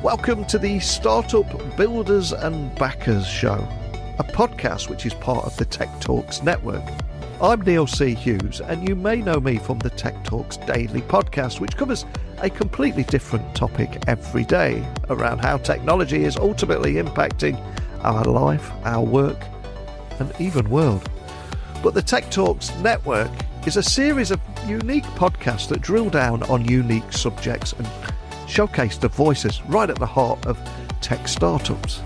Welcome to the Startup Builders and Backers Show, a podcast which is part of the Tech Talks network. I'm Neil C. Hughes, and you may know me from the Tech Talks daily podcast, which covers a completely different topic every day around how technology is ultimately impacting our life, our work, and even world. But the Tech Talks network is a series of unique podcasts that drill down on unique subjects and showcase the voices right at the heart of tech startups.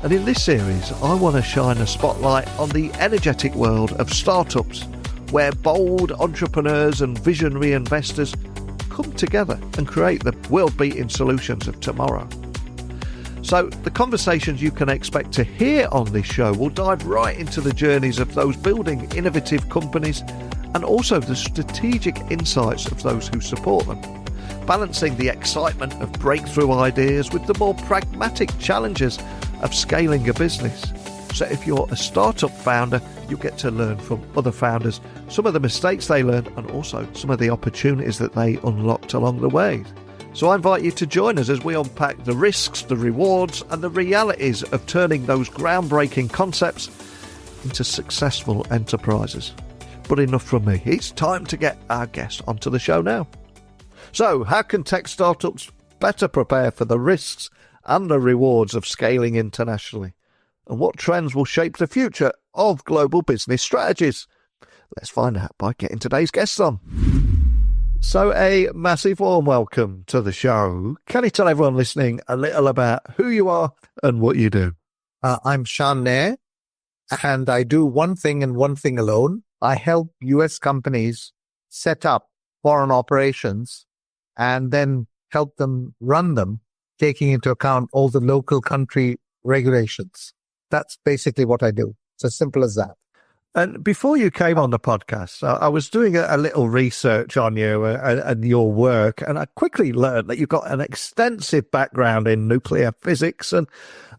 And in this series, I want to shine a spotlight on the energetic world of startups, where bold entrepreneurs and visionary investors come together and create the world-beating solutions of tomorrow. So the conversations you can expect to hear on this show will dive right into the journeys of those building innovative companies and also the strategic insights of those who support them, balancing the excitement of breakthrough ideas with the more pragmatic challenges of scaling a business. So if you're a startup founder, you get to learn from other founders, some of the mistakes they learned and also some of the opportunities that they unlocked along the way. So I invite you to join us as we unpack the risks, the rewards and the realities of turning those groundbreaking concepts into successful enterprises. But enough from me. It's time to get our guest onto the show now. So, how can tech startups better prepare for the risks and the rewards of scaling internationally? And what trends will shape the future of global business strategies? Let's find out by getting today's guests on. So, a massive warm welcome to the show. Can you tell everyone listening a little about who you are and what you do? I'm Shan Nair, and I do one thing and one thing alone. I help US companies set up foreign operations and then help them run them, taking into account all the local country regulations. That's basically what I do. It's as simple as that. And before you came on the podcast, I was doing a little research on you and your work, and I quickly learned that you've got an extensive background in nuclear physics and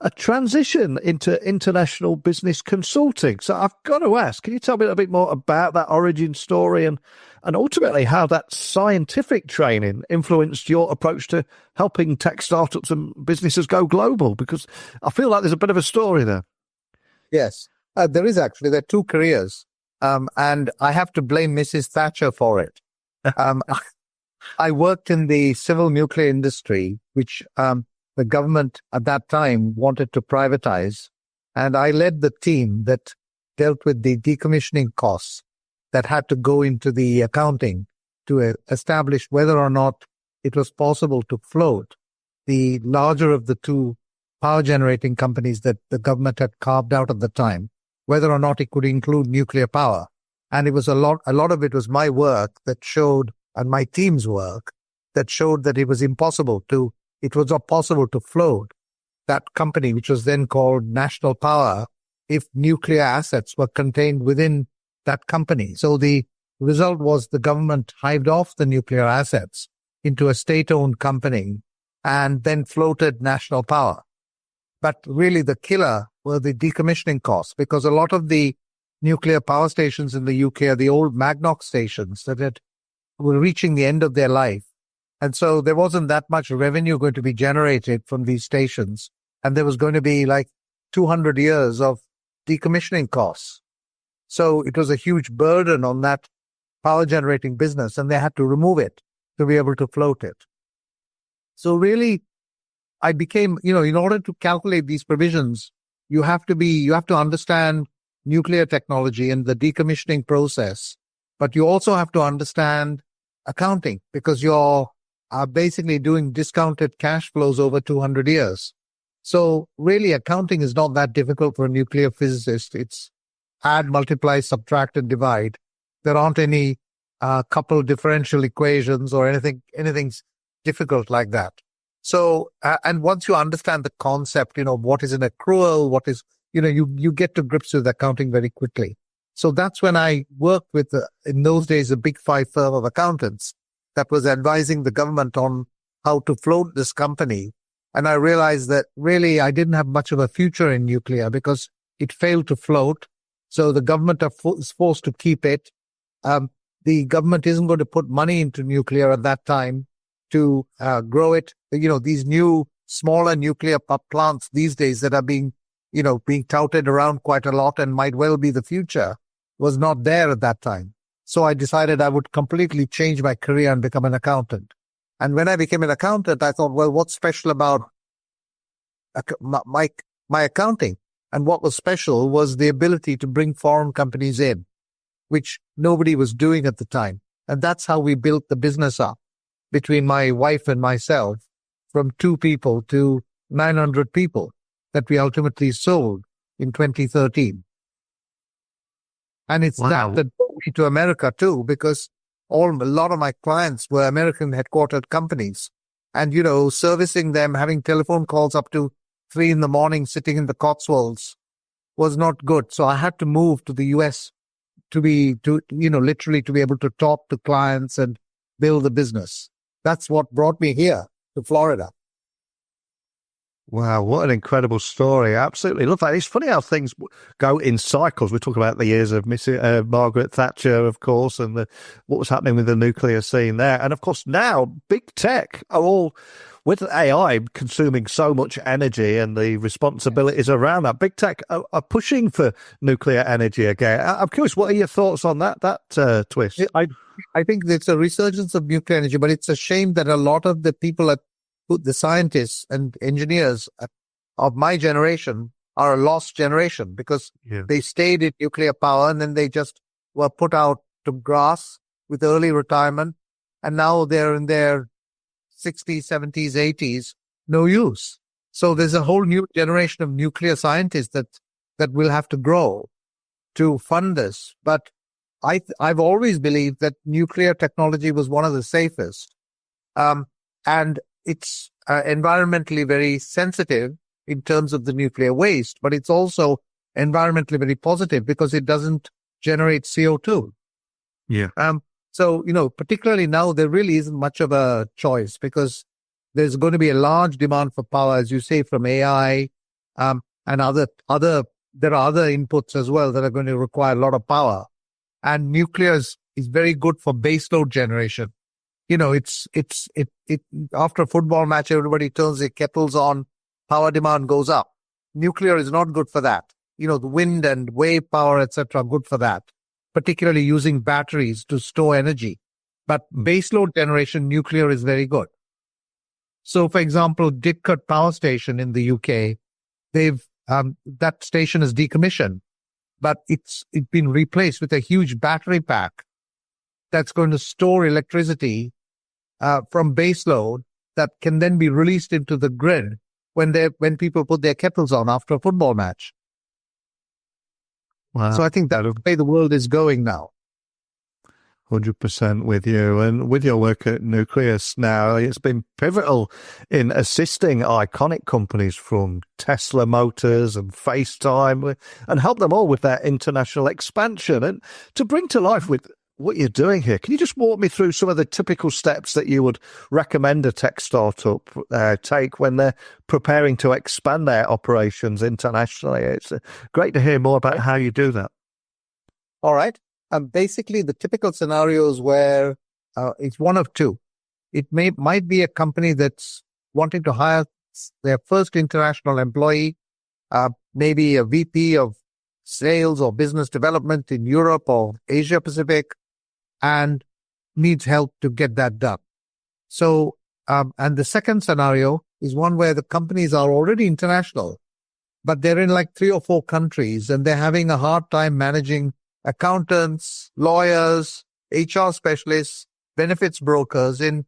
a transition into international business consulting. So I've got to ask, can you tell me a little bit more about that origin story and ultimately how that scientific training influenced your approach to helping tech startups and businesses go global? Because I feel like there's a bit of a story there. Yes. There is actually. There are two careers, and I have to blame Mrs. Thatcher for it. I worked in the civil nuclear industry, which the government at that time wanted to privatize, and I led the team that dealt with the decommissioning costs that had to go into the accounting to establish whether or not it was possible to float the larger of the two power generating companies that the government had carved out at the time, whether or not it could include nuclear power. And it was a lot of it was my work that showed, and my team's work, that showed that it was possible to float that company, which was then called National Power, if nuclear assets were contained within that company. So the result was the government hived off the nuclear assets into a state-owned company and then floated National Power. But really the killer were the decommissioning costs, because a lot of the nuclear power stations in the UK are the old Magnox stations that were reaching the end of their life. And so there wasn't that much revenue going to be generated from these stations. And there was going to be like 200 years of decommissioning costs. So it was a huge burden on that power generating business, and they had to remove it to be able to float it. So really, I became, in order to calculate these provisions, you have to understand nuclear technology and the decommissioning process, but you also have to understand accounting, because you're basically doing discounted cash flows over 200 years. So really, accounting is not that difficult for a nuclear physicist. It's add, multiply, subtract, and divide. There aren't any couple differential equations or anything difficult like that. So, and once you understand the concept, what is an accrual, what is, you get to grips with accounting very quickly. So that's when I worked with, in those days, a big five firm of accountants that was advising the government on how to float this company. And I realized that really I didn't have much of a future in nuclear because it failed to float. So the government is forced to keep it. The government isn't going to put money into nuclear at that time to grow it. These new smaller nuclear plants these days that are being touted around quite a lot and might well be the future was not there at that time. So I decided I would completely change my career and become an accountant. And when I became an accountant, I thought, well, what's special about my accounting? And what was special was the ability to bring foreign companies in, which nobody was doing at the time. And that's how we built the business up between my wife and myself, from 2 people to 900 people that we ultimately sold in 2013. And it's Wow. that brought me to America too, because a lot of my clients were American headquartered companies. And, servicing them, having telephone calls up to 3 a.m, sitting in the Cotswolds was not good. So I had to move to the US literally to be able to talk to clients and build a business. That's what brought me here to Florida. Wow, what an incredible story. Absolutely love that. It's funny how things go in cycles. We talk about the years of Margaret Thatcher, of course, and what was happening with the nuclear scene there. And of course, now big tech are all, with AI consuming so much energy and the responsibilities around that, big tech are pushing for nuclear energy again. I'm curious, what are your thoughts on that twist? I think it's a resurgence of nuclear energy, but it's a shame that a lot of the people the scientists and engineers of my generation are a lost generation, because they stayed in nuclear power and then they just were put out to grass with early retirement. And now they're in their 60s, 70s, 80s, no use. So there's a whole new generation of nuclear scientists that will have to grow to fund this. But I've always believed that nuclear technology was one of the safest. And it's environmentally very sensitive in terms of the nuclear waste, but it's also environmentally very positive because it doesn't generate CO2. Yeah. So, particularly now, there really isn't much of a choice, because there's going to be a large demand for power, as you say, from AI, and there are other inputs as well that are going to require a lot of power. And nuclear is very good for baseload generation. It's after a football match, everybody turns their kettles on, power demand goes up. Nuclear is not good for that. The wind and wave power, etc., are good for that, particularly using batteries to store energy. But baseload generation, nuclear is very good. So, for example, Didcot Power Station in the UK, that station is decommissioned, but it's been replaced with a huge battery pack that's going to store electricity from baseload that can then be released into the grid when people put their kettles on after a football match. Wow. So I think that's the way the world is going now. 100% with you. And with your work at Nucleus now, it's been pivotal in assisting iconic companies from Tesla Motors and FaceTime, and help them all with their international expansion. And to bring to life with what you're doing here, can you just walk me through some of the typical steps that you would recommend a tech startup take when they're preparing to expand their operations internationally? It's great to hear more about how you do that. All right. Basically, the typical scenarios where it's one of two. It might be a company that's wanting to hire their first international employee, maybe a VP of sales or business development in Europe or Asia Pacific, and needs help to get that done. So, and the second scenario is one where the companies are already international, but they're in like 3 or 4 countries, and they're having a hard time managing accountants, lawyers, HR specialists, benefits brokers in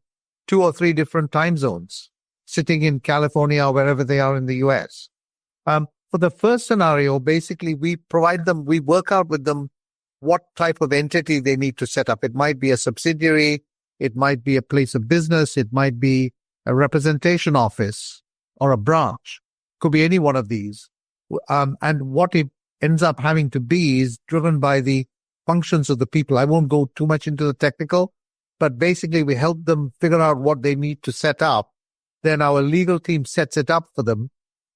2 or 3 different time zones, sitting in California or wherever they are in the US. For the first scenario, basically, we work out with them what type of entity they need to set up. It might be a subsidiary, it might be a place of business, it might be a representation office or a branch. Could be any one of these. And what it ends up having to be is driven by the functions of the people. I won't go too much into the technical, but basically we help them figure out what they need to set up. Then our legal team sets it up for them.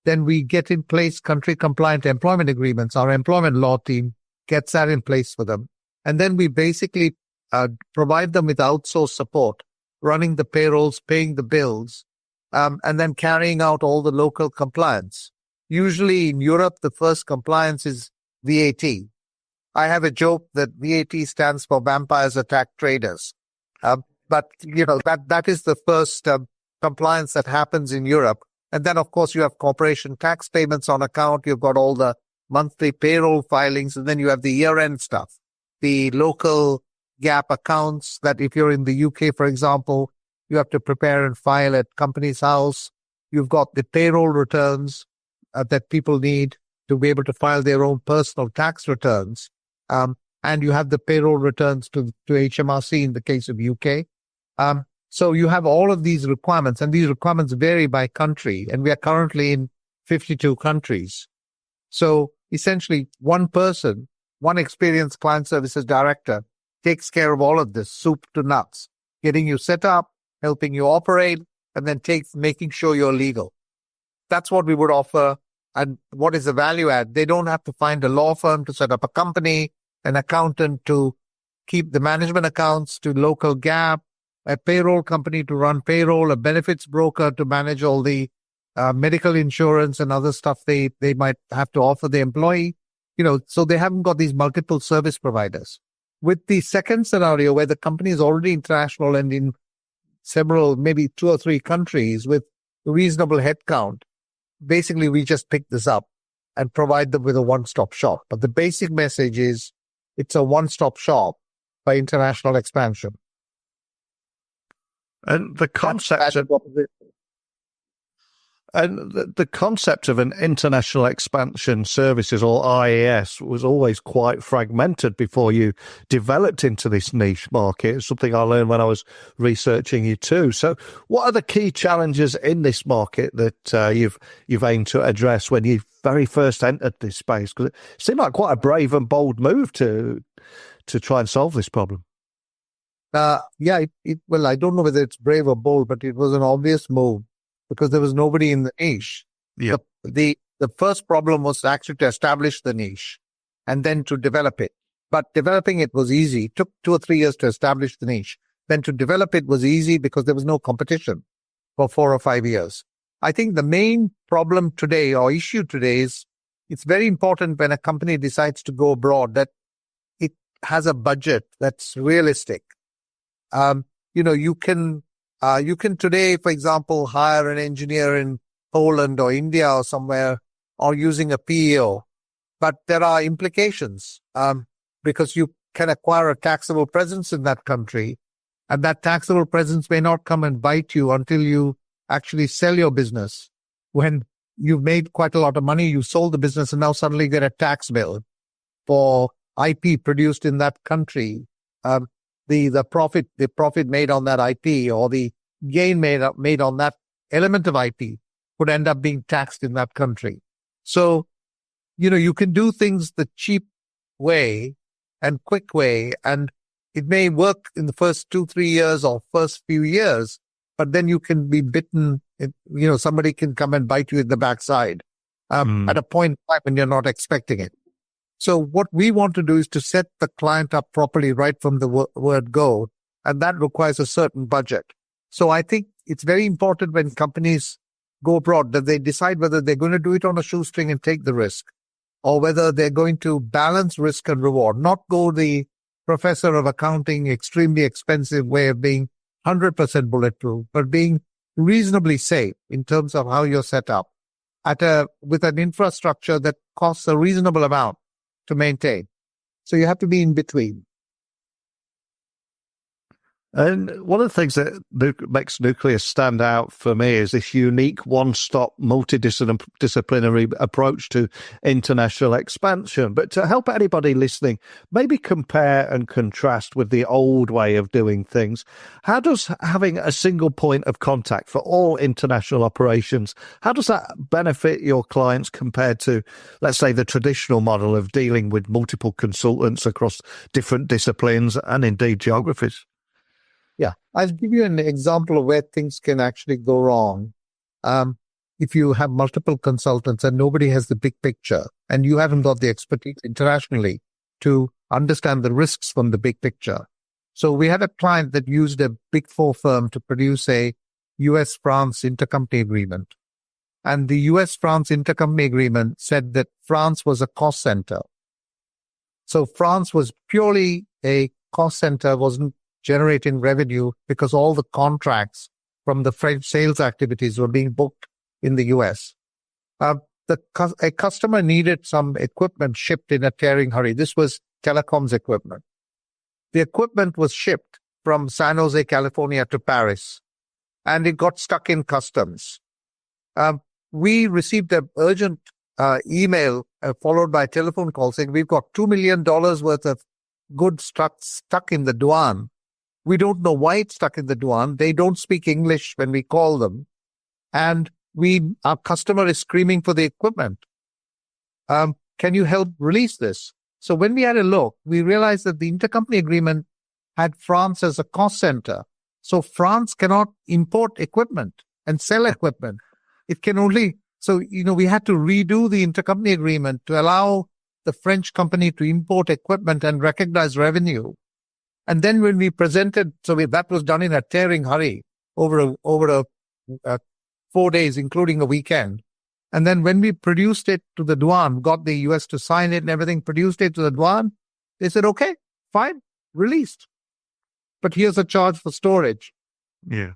Then we get in place country compliant employment agreements. Our employment law team gets that in place for them. And then we basically provide them with outsourced support, running the payrolls, paying the bills, and then carrying out all the local compliance. Usually in Europe, the first compliance is VAT. I have a joke that VAT stands for vampires attack traders. But that is the first compliance that happens in Europe. And then, of course, you have corporation tax payments on account. You've got all the monthly payroll filings, and then you have the year-end stuff, the local gap accounts that if you're in the UK, for example, you have to prepare and file at Companies House. You've got the payroll returns that people need to be able to file their own personal tax returns. And you have the payroll returns to HMRC in the case of UK. So you have all of these requirements, and these requirements vary by country, and we are currently in 52 countries. So essentially, one person, one experienced client services director takes care of all of this, soup to nuts, getting you set up, helping you operate, and then making sure you're legal. That's what we would offer. And what is the value add? They don't have to find a law firm to set up a company, an accountant to keep the management accounts, to local gap, a payroll company to run payroll, a benefits broker to manage all the medical insurance and other stuff they might have to offer the employee. So they haven't got these multiple service providers. With the second scenario where the company is already international and in several, maybe 2 or 3 countries with reasonable headcount, basically we just pick this up and provide them with a one-stop shop. But the basic message is it's a one-stop shop for international expansion. And the concept of an international expansion services, or IES, was always quite fragmented before you developed into this niche market. It's something I learned when I was researching you too. So what are the key challenges in this market that you've aimed to address when you very first entered this space? Because it seemed like quite a brave and bold move to try and solve this problem. Well, I don't know whether it's brave or bold, but it was an obvious move because there was nobody in the niche. Yeah. The first problem was actually to establish the niche and then to develop it. But developing it was easy. It took 2 or 3 years to establish the niche. Then to develop it was easy because there was no competition for 4 or 5 years. I think the main problem today or issue today is it's very important when a company decides to go abroad that it has a budget that's realistic. You can today, for example, hire an engineer in Poland or India or somewhere or using a PEO, but there are implications, because you can acquire a taxable presence in that country, and that taxable presence may not come and bite you until you actually sell your business. When you've made quite a lot of money, you sold the business and now suddenly get a tax bill for IP produced in that country. The profit made on that IP or the gain made on that element of IP would end up being taxed in that country. So, you can do things the cheap way and quick way, and it may work in the first 2-3 years or first few years, but then you can be bitten. Somebody can come and bite you in the backside at a point in time when you're not expecting it. So what we want to do is to set the client up properly right from the word go, and that requires a certain budget. So I think it's very important when companies go abroad that they decide whether they're going to do it on a shoestring and take the risk, or whether they're going to balance risk and reward, not go the professor of accounting extremely expensive way of being 100% bulletproof, but being reasonably safe in terms of how you're set up with an infrastructure that costs a reasonable amount to maintain. So you have to be in between. And one of the things that makes Nucleus stand out for me is this unique one-stop multidisciplinary approach to international expansion. But to help anybody listening, maybe compare and contrast with the old way of doing things. How does having a single point of contact for all international operations, how does that benefit your clients compared to, let's say, the traditional model of dealing with multiple consultants across different disciplines and indeed geographies? Yeah, I'll give you an example of where things can actually go wrong. If you have multiple consultants and nobody has the big picture and you haven't got the expertise internationally to understand the risks from the big picture. So we had a client that used a Big Four firm to produce a US-France intercompany agreement. And the US-France intercompany agreement said that France was a cost center. So France was purely a cost center, wasn't generating revenue because all the contracts from the French sales activities were being booked in the US. A customer needed some equipment shipped in a tearing hurry. This was telecoms equipment. The equipment was shipped from San Jose, California to Paris, and it got stuck in customs. We received an urgent email followed by a telephone call saying, we've got $2 million worth of goods stuck in the douane. We don't know why it's stuck in the douane. They don't speak English when we call them. And our customer is screaming for the equipment. Can you help release this? So when we had a look, we realized that the intercompany agreement had France as a cost center. So France cannot import equipment and sell equipment. It can only, so, we had to redo the intercompany agreement to allow the French company to import equipment and recognize revenue. And then when we presented, that was done in a tearing hurry over 4 days, including a weekend. And then when we produced it to the douane, got the US to sign it and everything, produced it to the douane, they said, okay, fine, released. But here's a charge for storage. Yeah.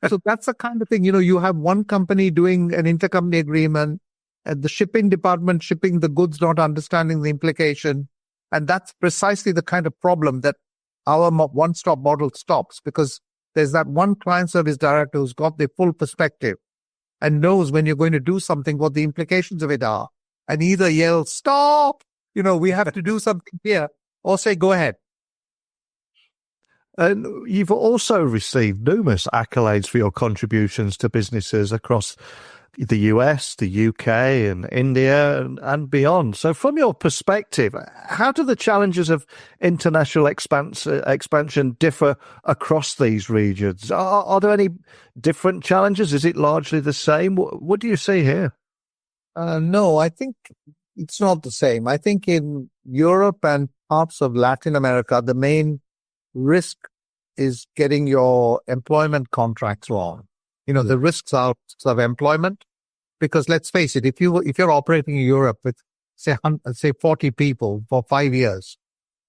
So that's the kind of thing, you have one company doing an intercompany agreement and the shipping department shipping the goods, not understanding the implication. And that's precisely the kind of problem that our one-stop model stops, because there's that one client service director who's got the full perspective and knows when you're going to do something, what the implications of it are, and either yell, stop, we have to do something here, or say, go ahead. And you've also received numerous accolades for your contributions to businesses across the US, the UK, and India, and beyond. So from your perspective, how do the challenges of international expansion differ across these regions? Are there any different challenges? Is it largely the same? What do you see here? No, I think it's not the same. I think in Europe and parts of Latin America, the main risk is getting your employment contracts wrong. The risks out of employment, because let's face it, if you're operating in Europe with say 40 people for 5 years,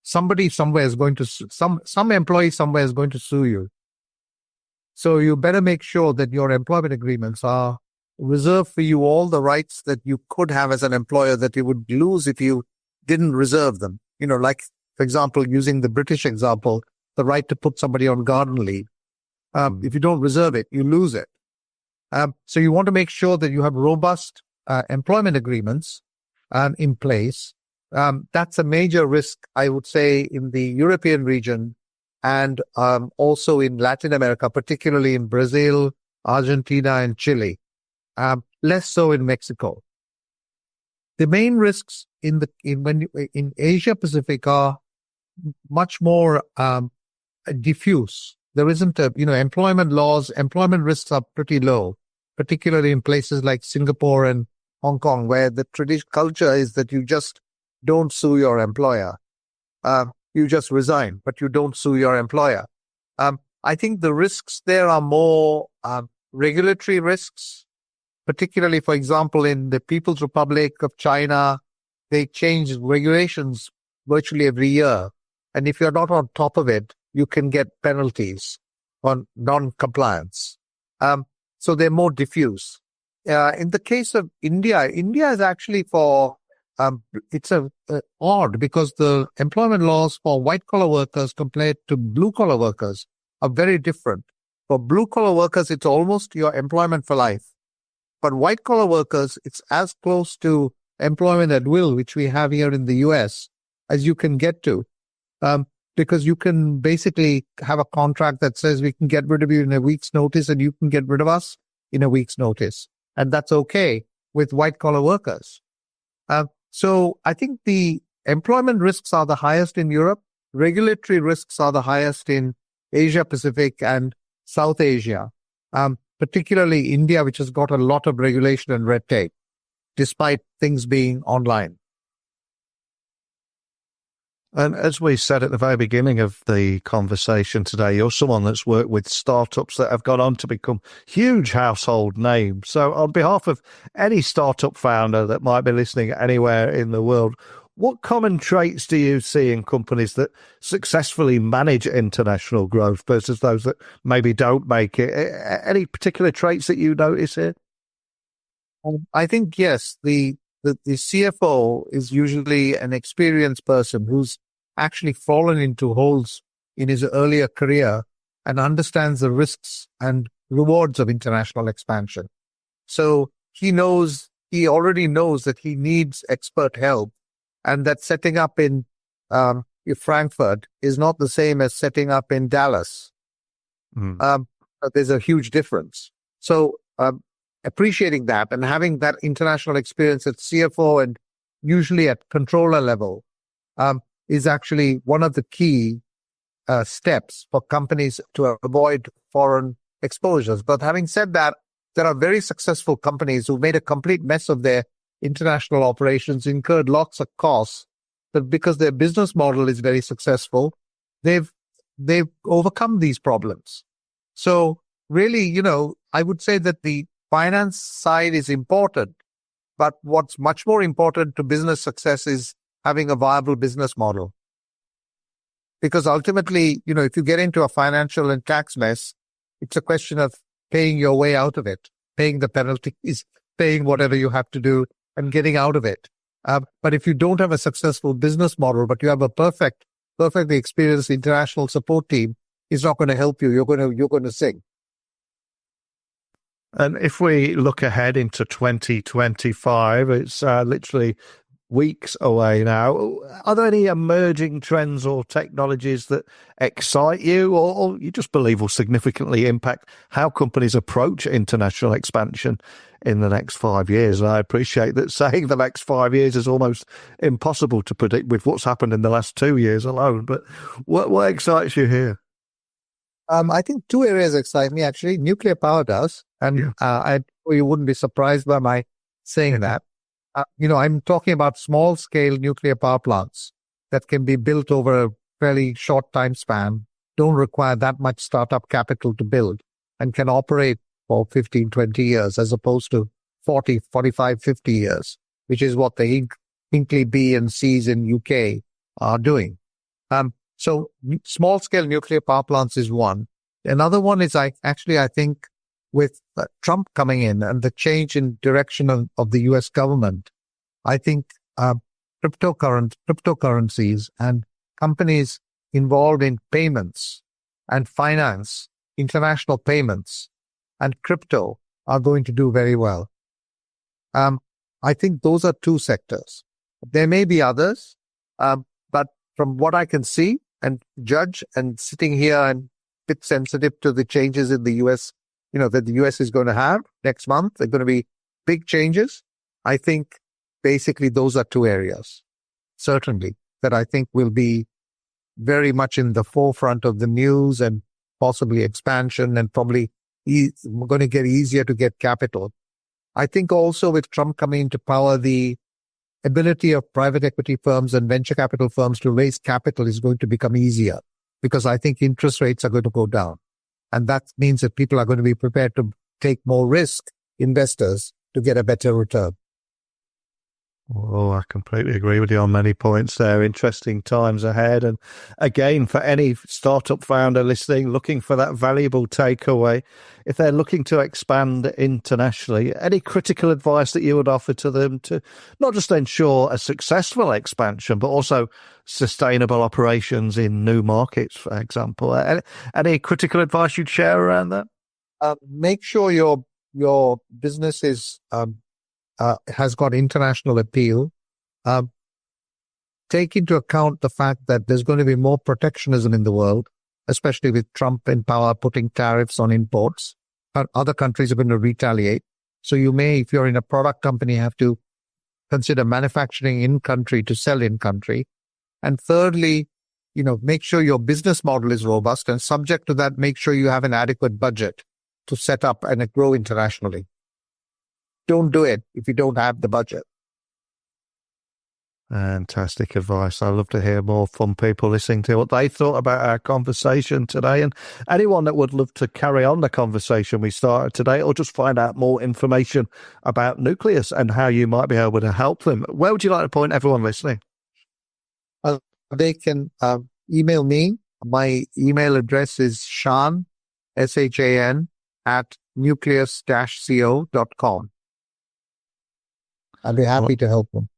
somebody somewhere is going to some employee somewhere is going to sue you. So you better make sure that your employment agreements are reserved for you all the rights that you could have as an employer that you would lose if you didn't reserve them. Like, for example, using the British example, the right to put somebody on garden leave. If you don't reserve it, you lose it. So you want to make sure that you have robust employment agreements in place. That's a major risk, I would say, in the European region and also in Latin America, particularly in Brazil, Argentina, and Chile. Less so in Mexico. The main risks in Asia Pacific are much more diffuse. There isn't employment laws, employment risks are pretty low, particularly in places like Singapore and Hong Kong, where the traditional culture is that you just don't sue your employer. You just resign, but you don't sue your employer. I think the risks there are more regulatory risks, particularly, for example, in the People's Republic of China, they change regulations virtually every year. And if you're not on top of it, you can get penalties on non-compliance. So they're more diffuse. In the case of India is actually it's odd because the employment laws for white-collar workers compared to blue-collar workers are very different. For blue-collar workers, it's almost your employment for life. But white-collar workers, it's as close to employment at will, which we have here in the US, as you can get to. Because you can basically have a contract that says we can get rid of you in a week's notice and you can get rid of us in a week's notice. And that's okay with white-collar workers. So I think the employment risks are the highest in Europe. Regulatory risks are the highest in Asia Pacific and South Asia, particularly India, which has got a lot of regulation and red tape, despite things being online. And as we said at the very beginning of the conversation today, you're someone that's worked with startups that have gone on to become huge household names. So on behalf of any startup founder that might be listening anywhere in the world, what common traits do you see in companies that successfully manage international growth versus those that maybe don't make it? Any particular traits that you notice here? I think, yes, the CFO is usually an experienced person who's actually fallen into holes in his earlier career and understands the risks and rewards of international expansion. So he already knows that he needs expert help, and that setting up in Frankfurt is not the same as setting up in Dallas. There's a huge difference. So appreciating that and having that international experience at CFO and usually at controller level is actually one of the key steps for companies to avoid foreign exposures. But having said that, there are very successful companies who made a complete mess of their international operations, incurred lots of costs, but because their business model is very successful, they've overcome these problems. So really, I would say that the finance side is important, but what's much more important to business success is having a viable business model. Because ultimately, if you get into a financial and tax mess, it's a question of paying your way out of it, paying the penalties, paying whatever you have to do and getting out of it. But if you don't have a successful business model, but you have a perfectly experienced international support team, it's not going to help you. You're going to sink. And if we look ahead into 2025, it's literally weeks away now. Are there any emerging trends or technologies that excite you or you just believe will significantly impact how companies approach international expansion in the next 5 years? And I appreciate that saying the next 5 years is almost impossible to predict with what's happened in the last 2 years alone. But what excites you here? I think two areas excite me, actually. Nuclear power does. And you wouldn't be surprised by my saying that. I'm talking about small scale nuclear power plants that can be built over a fairly short time span, don't require that much startup capital to build, and can operate for 15, 20 years as opposed to 40, 45, 50 years, which is what the Hinkley B and C's in UK are doing. So small scale nuclear power plants is one. Another one is I think with Trump coming in and the change in direction of the US government, I think cryptocurrencies and companies involved in payments and finance, international payments and crypto are going to do very well. I think those are two sectors. There may be others, but from what I can see and judge and sitting here and a bit sensitive to the changes in the US, that the US is going to have next month, there are going to be big changes. I think basically those are two areas, certainly, that I think will be very much in the forefront of the news and possibly expansion and probably going to get easier to get capital. I think also with Trump coming into power, the ability of private equity firms and venture capital firms to raise capital is going to become easier because I think interest rates are going to go down. And that means that people are going to be prepared to take more risk, investors, to get a better return. Oh, I completely agree with you on many points there. Interesting times ahead. And again, for any startup founder listening, looking for that valuable takeaway, if they're looking to expand internationally, any critical advice that you would offer to them to not just ensure a successful expansion, but also sustainable operations in new markets, for example? Any critical advice you'd share around that? Make sure your business is has got international appeal. Take into account the fact that there's going to be more protectionism in the world, especially with Trump in power putting tariffs on imports. Other countries are going to retaliate. So you may, if you're in a product company, have to consider manufacturing in country to sell in country. And thirdly, make sure your business model is robust, and subject to that, make sure you have an adequate budget to set up and grow internationally. Don't do it if you don't have the budget. Fantastic advice. I love to hear more from people listening to what they thought about our conversation today. And anyone that would love to carry on the conversation we started today, or just find out more information about Nucleus and how you might be able to help them, where would you like to point everyone listening? They can email me. My email address is Shan, SHAN, at nucleus-co.com. I'd be happy to help them.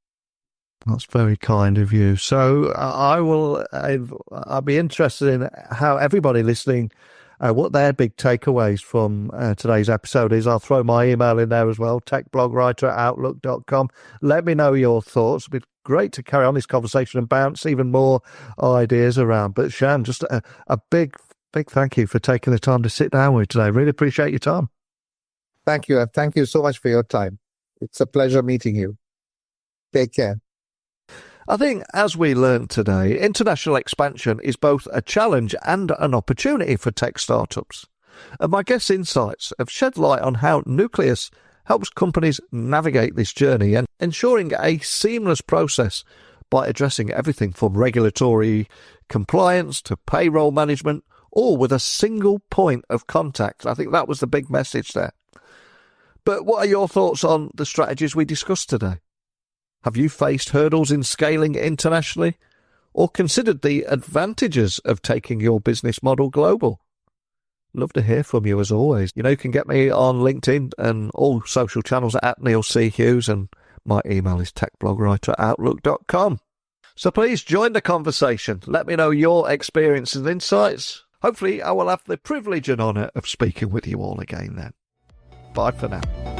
That's very kind of you. So I'll be interested in how everybody listening, what their big takeaways from today's episode is. I'll throw my email in there as well, techblogwriter@outlook.com. Let me know your thoughts. It'd be great to carry on this conversation and bounce even more ideas around. But Shan, just a big thank you for taking the time to sit down with me today. Really appreciate your time. Thank you. And thank you so much for your time. It's a pleasure meeting you. Take care. I think, as we learned today, international expansion is both a challenge and an opportunity for tech startups. And my guest's insights have shed light on how Nucleus helps companies navigate this journey and ensuring a seamless process by addressing everything from regulatory compliance to payroll management, all with a single point of contact. I think that was the big message there. But what are your thoughts on the strategies we discussed today? Have you faced hurdles in scaling internationally, or considered the advantages of taking your business model global? Love to hear from you as always. You can get me on LinkedIn and all social channels at Neil C. Hughes, and my email is techblogwriter@outlook.com. So please join the conversation. Let me know your experiences and insights. Hopefully I will have the privilege and honour of speaking with you all again then. Bye for now.